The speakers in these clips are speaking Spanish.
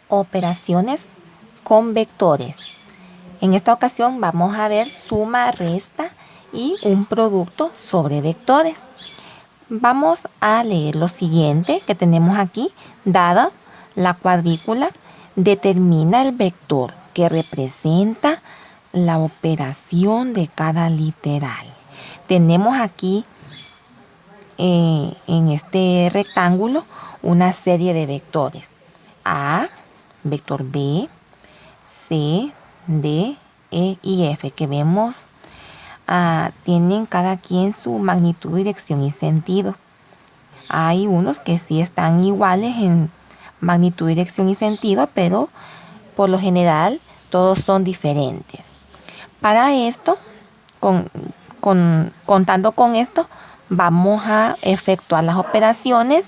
Operaciones con vectores. En esta ocasión vamos a ver suma, resta y un producto sobre vectores. Vamos a leer lo siguiente que tenemos aquí. Dada la cuadrícula, determina el vector que representa la operación de cada literal. Tenemos aquí en este rectángulo una serie de vectores. A, vector B, C, D, E y F, que vemos tienen cada quien su magnitud, dirección y sentido. Hay unos que sí están iguales en magnitud, dirección y sentido, pero por lo general todos son diferentes. Para esto, contando con esto, vamos a efectuar las operaciones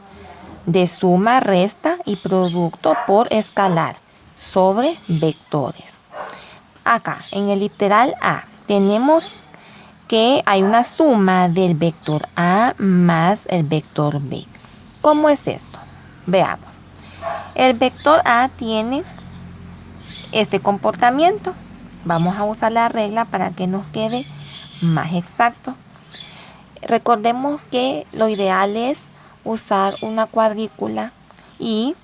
de suma, resta y producto por escalar sobre vectores. Acá, en el literal A, tenemos que hay una suma del vector A más el vector B. ¿Cómo es esto? Veamos. El vector A tiene este comportamiento. Vamos a usar la regla para que nos quede más exacto. Recordemos que lo ideal es usar una cuadrícula y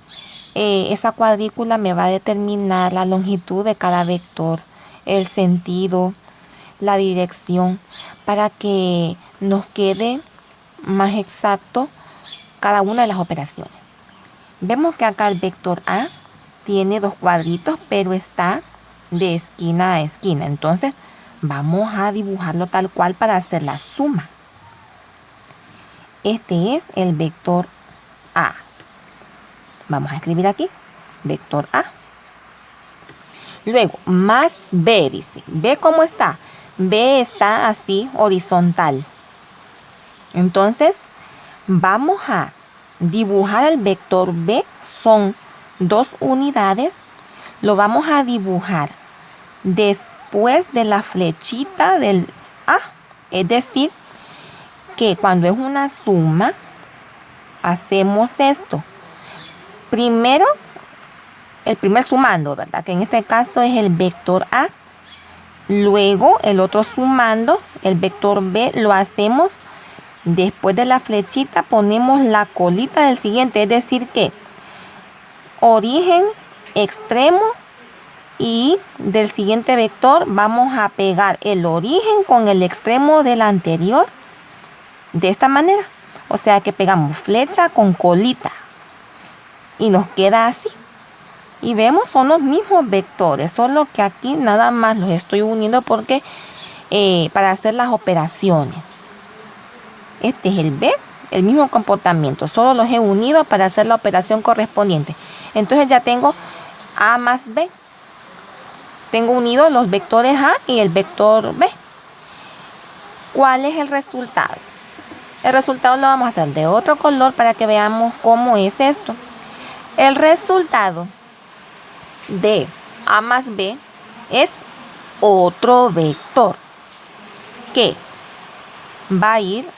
esa cuadrícula me va a determinar la longitud de cada vector, el sentido, la dirección, para que nos quede más exacto cada una de las operaciones. Vemos que acá el vector A tiene dos cuadritos, pero está de esquina a esquina. Entonces vamos a dibujarlo tal cual para hacer la suma. Este es el vector A. Vamos a escribir aquí, vector A. Luego, más B, dice. ¿Ve cómo está? B está así, horizontal. Entonces, vamos a dibujar el vector B. Son 2 unidades. Lo vamos a dibujar después de la flechita del A. Es decir, que cuando es una suma, hacemos esto. Primero, el primer sumando, ¿verdad? Que en este caso es el vector A. Luego, el otro sumando, el vector B, lo hacemos después de la flechita, ponemos la colita del siguiente. Es decir que origen, extremo y del siguiente vector vamos a pegar el origen con el extremo del anterior. De esta manera. O sea que pegamos flecha con colita. Y nos queda así. Y vemos, son los mismos vectores. Solo que aquí nada más los estoy uniendo porque para hacer las operaciones. Este es el B, el mismo comportamiento. Solo los he unido para hacer la operación correspondiente. Entonces ya tengo A más B. Tengo unidos los vectores A y el vector B. ¿Cuál es el resultado? El resultado lo vamos a hacer de otro color para que veamos cómo es esto. El resultado de A más B es otro vector que va a ir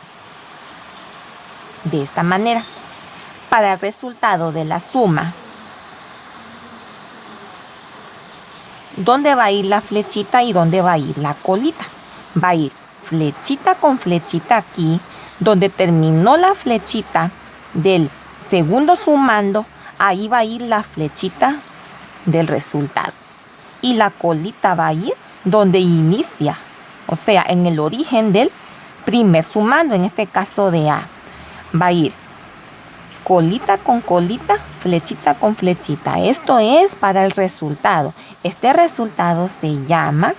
de esta manera. Para el resultado de la suma, ¿dónde va a ir la flechita y dónde va a ir la colita? Va a ir flechita con flechita aquí. Donde terminó la flechita del segundo sumando, ahí va a ir la flechita del resultado. Y la colita va a ir donde inicia, o sea, en el origen del primer sumando, en este caso de A. Va a ir colita con colita, flechita con flechita. Esto es para el resultado. Este resultado se llama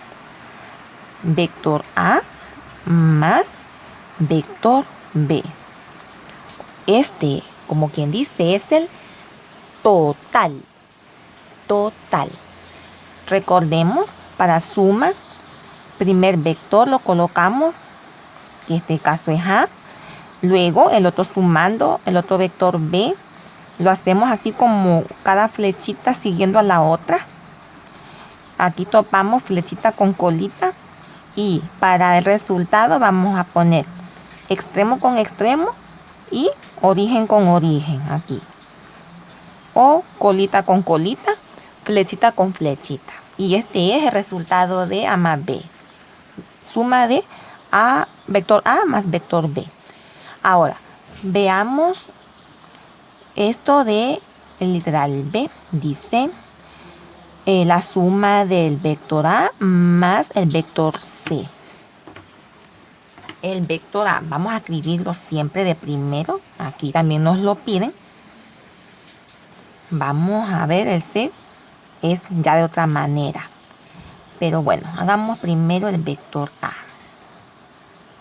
vector A más vector B. Este, como quien dice, es el total. Total. Recordemos, para suma, primer vector lo colocamos, que en este caso es A. Luego el otro sumando, el otro vector B, lo hacemos así como cada flechita siguiendo a la otra. Aquí topamos flechita con colita. Y para el resultado vamos a poner extremo con extremo y origen con origen aquí. O colita con colita flechita con flechita. Y este es el resultado de A más B. Suma de vector A más vector B. Ahora, veamos esto de el literal B. Dice la suma del vector A más el vector C. El vector A, vamos a escribirlo siempre de primero. Aquí también nos lo piden. Vamos a ver, el C es ya de otra manera. Pero bueno, hagamos primero el vector A.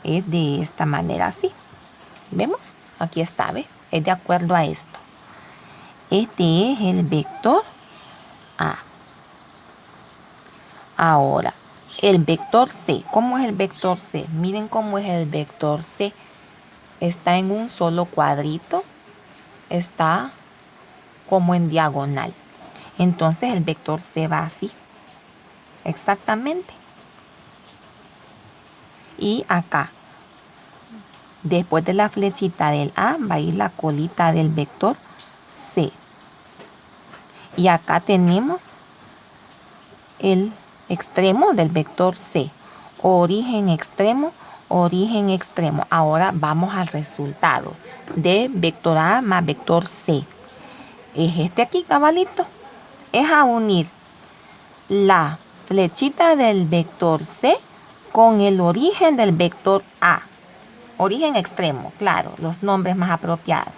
Es de esta manera, así. ¿Vemos? Aquí está, ¿ve? Es de acuerdo a esto. Este es el vector A. Ahora, el vector C. ¿Cómo es el vector C? Miren cómo es el vector C. Está en un solo cuadrito. Está como en diagonal. Entonces el vector C va así. Exactamente. Y acá, después de la flechita del A, va a ir la colita del vector C. Y acá tenemos el extremo del vector C. Origen extremo, origen extremo. Ahora vamos al resultado de vector A más vector C. Es este aquí, cabalito. Es a unir la flechita del vector C con el origen del vector A. Origen extremo, claro, los nombres más apropiados.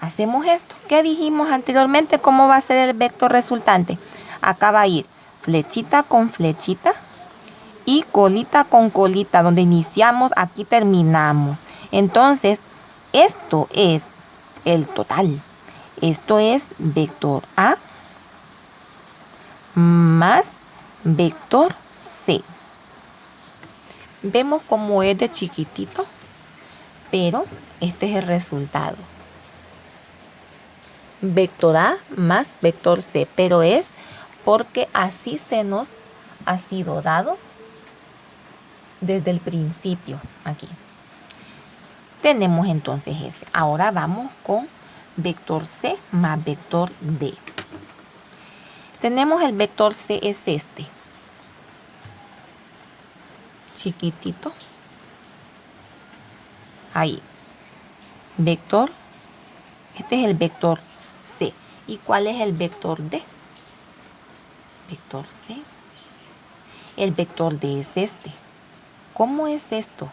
Hacemos esto. ¿Qué dijimos anteriormente? ¿Cómo va a ser el vector resultante? Acá va a ir flechita con flechita y colita con colita. Donde iniciamos, aquí terminamos. Entonces, esto es el total. Esto es vector A más vector C. Vemos cómo es de chiquitito, pero este es el resultado. Vector A más vector C, pero es porque así se nos ha sido dado desde el principio aquí. Tenemos entonces ese. Ahora vamos con vector C más vector D. Tenemos el vector C, es este. Chiquitito. Ahí. Vector. Este es el vector C. ¿Y cuál es el vector D? Vector C. El vector D es este. ¿Cómo es esto?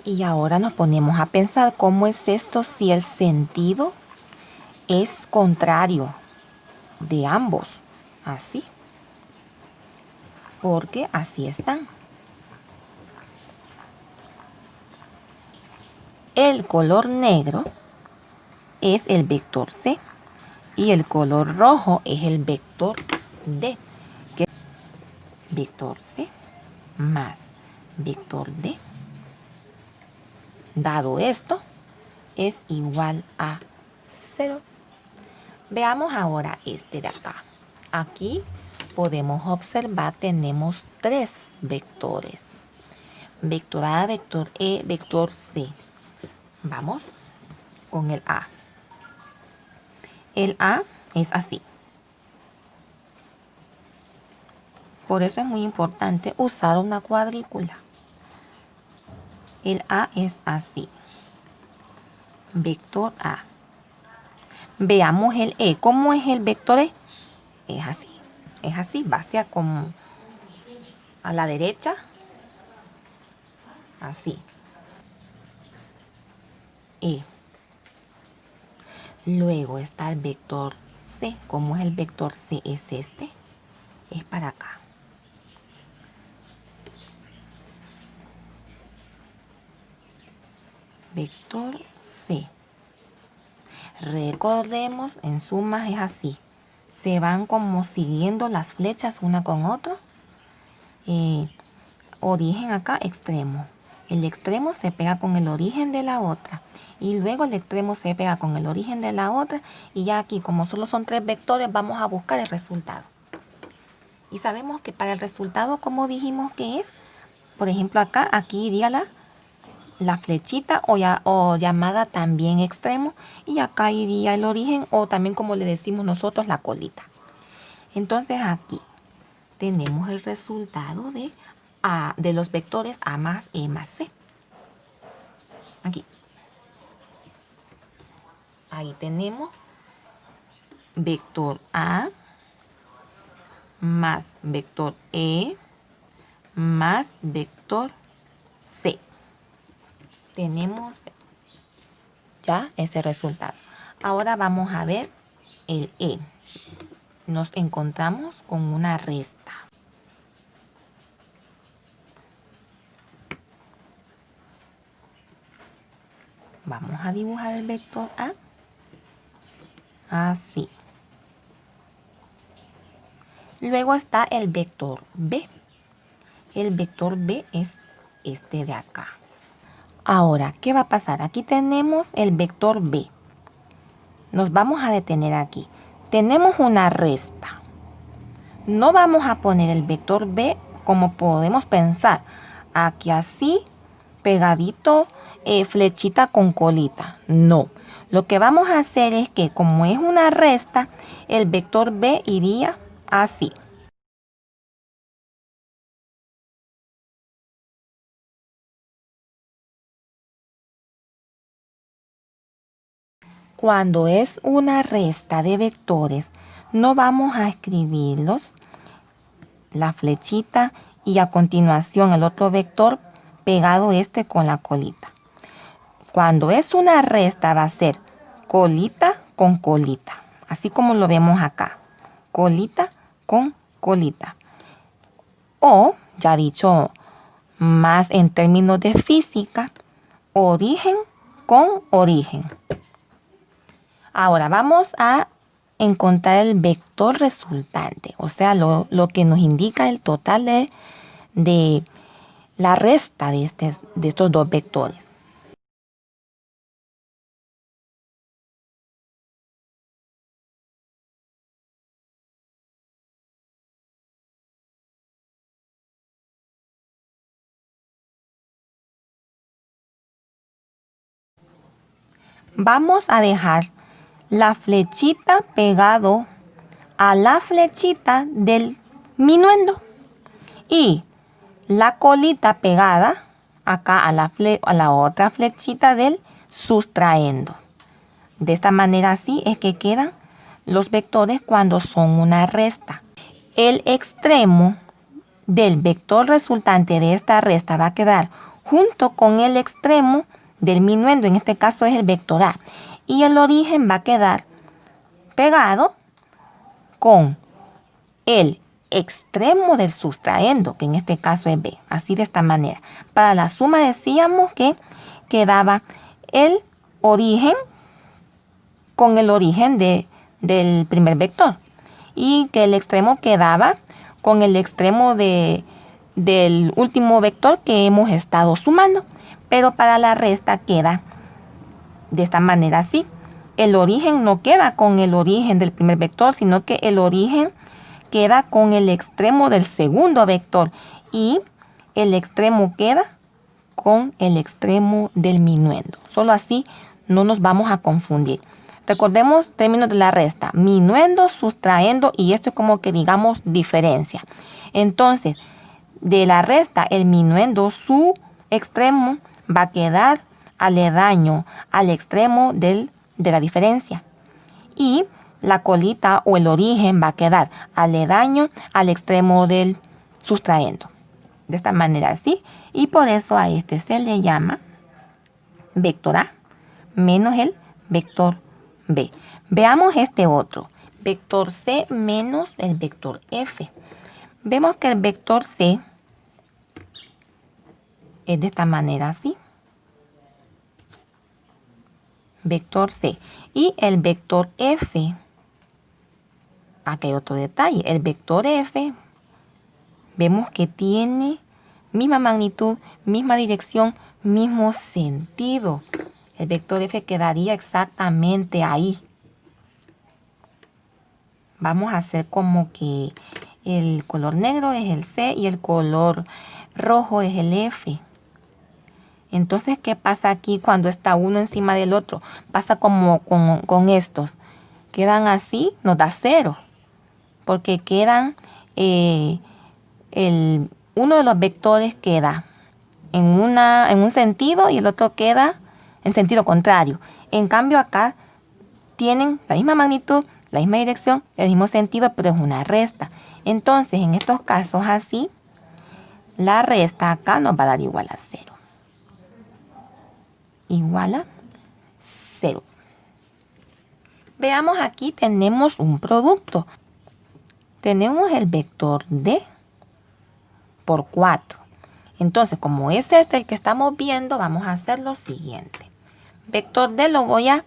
Y ahora nos ponemos a pensar cómo es esto si el sentido es contrario de ambos. Así. Porque así están. El color negro es el vector C y el color rojo es el vector D. Que vector C más vector D, dado esto, es igual a 0. Veamos ahora este de acá. Aquí podemos observar, tenemos 3 vectores. Vector A, vector E, vector C. Vamos con el A. El A es así. Por eso es muy importante usar una cuadrícula. El A es así. Vector A. Veamos el E. ¿Cómo es el vector E? Es así. Es así. Va hacia como a la derecha. Así. E. Luego está el vector C. ¿Cómo es el vector C? Es este. Es para acá. Vector C. Recordemos, en sumas es así. Se van como siguiendo las flechas una con otra. Origen acá, extremo. El extremo se pega con el origen de la otra. Y luego el extremo se pega con el origen de la otra. Y ya aquí, como solo son 3 vectores, vamos a buscar el resultado. Y sabemos que para el resultado, como dijimos que es, por ejemplo acá, aquí iría la flechita o llamada también extremo. Y acá iría el origen o también como le decimos nosotros, la colita. Entonces aquí tenemos el resultado de los vectores A más E más C. Aquí. Ahí tenemos vector A más vector E más vector C. Tenemos ya ese resultado. Ahora vamos a ver el E. Nos encontramos con una resta. Vamos a dibujar el vector A. Así. Luego está el vector B. El vector B es este de acá. Ahora, ¿qué va a pasar? Aquí tenemos el vector B. Nos vamos a detener aquí. Tenemos una resta. No vamos a poner el vector B como podemos pensar. Aquí así, pegadito, flechita con colita. No. Lo que vamos a hacer es que como es una resta, el vector B iría así. Cuando es una resta de vectores, no vamos a escribirlos, la flechita y a continuación el otro vector pegado este con la colita. Cuando es una resta va a ser colita con colita, así como lo vemos acá, colita con colita. O, ya dicho más en términos de física, origen con origen. Ahora vamos a encontrar el vector resultante, o sea, lo que nos indica el total de la resta de estos dos vectores. Vamos a dejar la flechita pegado a la flechita del minuendo y la colita pegada acá a la otra flechita del sustraendo. De esta manera así es que quedan los vectores cuando son una resta. El extremo del vector resultante de esta resta va a quedar junto con el extremo del minuendo, en este caso es el vector A, y el origen va a quedar pegado con el extremo del sustraendo, que en este caso es B, así de esta manera. Para la suma decíamos que quedaba el origen con el origen del primer vector y que el extremo quedaba con el extremo del último vector que hemos estado sumando, pero para la resta queda de esta manera así. El origen no queda con el origen del primer vector, sino que el origen queda con el extremo del segundo vector y el extremo queda con el extremo del minuendo. Solo así no nos vamos a confundir. Recordemos términos de la resta, minuendo, sustraendo, y esto es como que digamos diferencia. Entonces, de la resta, el minuendo, su extremo va a quedar aledaño al extremo de la diferencia. Y la colita o el origen va a quedar aledaño al extremo del sustraendo. De esta manera así. Y por eso a este se le llama vector A menos el vector B. Veamos este otro. Vector C menos el vector F. Vemos que el vector C es de esta manera así. Vector C. Y el vector F, aquí hay otro detalle. El vector F, vemos que tiene misma magnitud, misma dirección, mismo sentido. El vector F quedaría exactamente ahí. Vamos a hacer como que el color negro es el C y el color rojo es el F. Entonces, ¿qué pasa aquí cuando está uno encima del otro? Pasa como con estos. Quedan así, nos da 0. porque quedan, uno de los vectores queda en un sentido y el otro queda en sentido contrario. En cambio acá tienen la misma magnitud, la misma dirección, el mismo sentido, pero es una resta. Entonces, en estos casos así, la resta acá nos va a dar igual a 0. Igual a 0. Veamos, aquí tenemos un producto. Tenemos el vector D por 4. Entonces, como es este el que estamos viendo, vamos a hacer lo siguiente. Vector D lo voy a,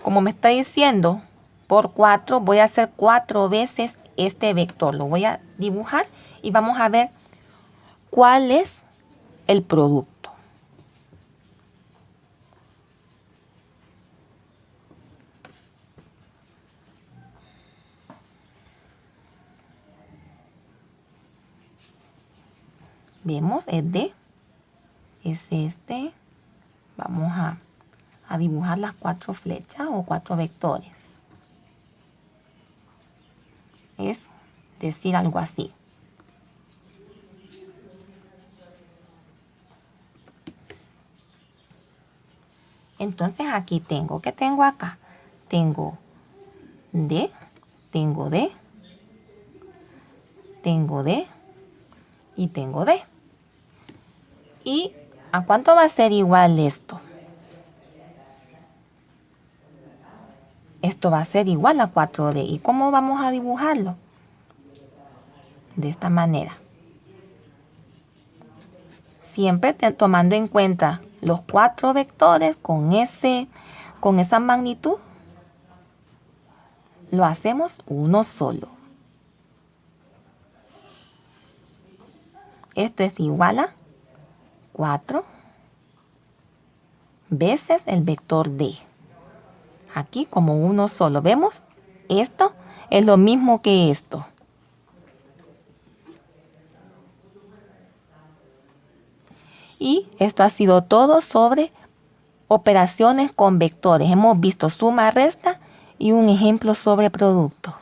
como me está diciendo, por 4, voy a hacer 4 veces este vector. Lo voy a dibujar y vamos a ver cuál es el producto. Vemos, es D, es este. Vamos a dibujar las 4 flechas o 4 vectores. Es decir, algo así. Entonces aquí tengo, ¿qué tengo acá? Tengo D, tengo D, tengo D y tengo D. ¿Y a cuánto va a ser igual esto? Esto va a ser igual a 4D. ¿Y cómo vamos a dibujarlo? De esta manera. Siempre tomando en cuenta los 4 vectores con esa magnitud, lo hacemos uno solo. Esto es igual a 4 veces el vector D. Aquí como uno solo. ¿Vemos? Esto es lo mismo que esto. Y esto ha sido todo sobre operaciones con vectores. Hemos visto suma, resta y un ejemplo sobre producto.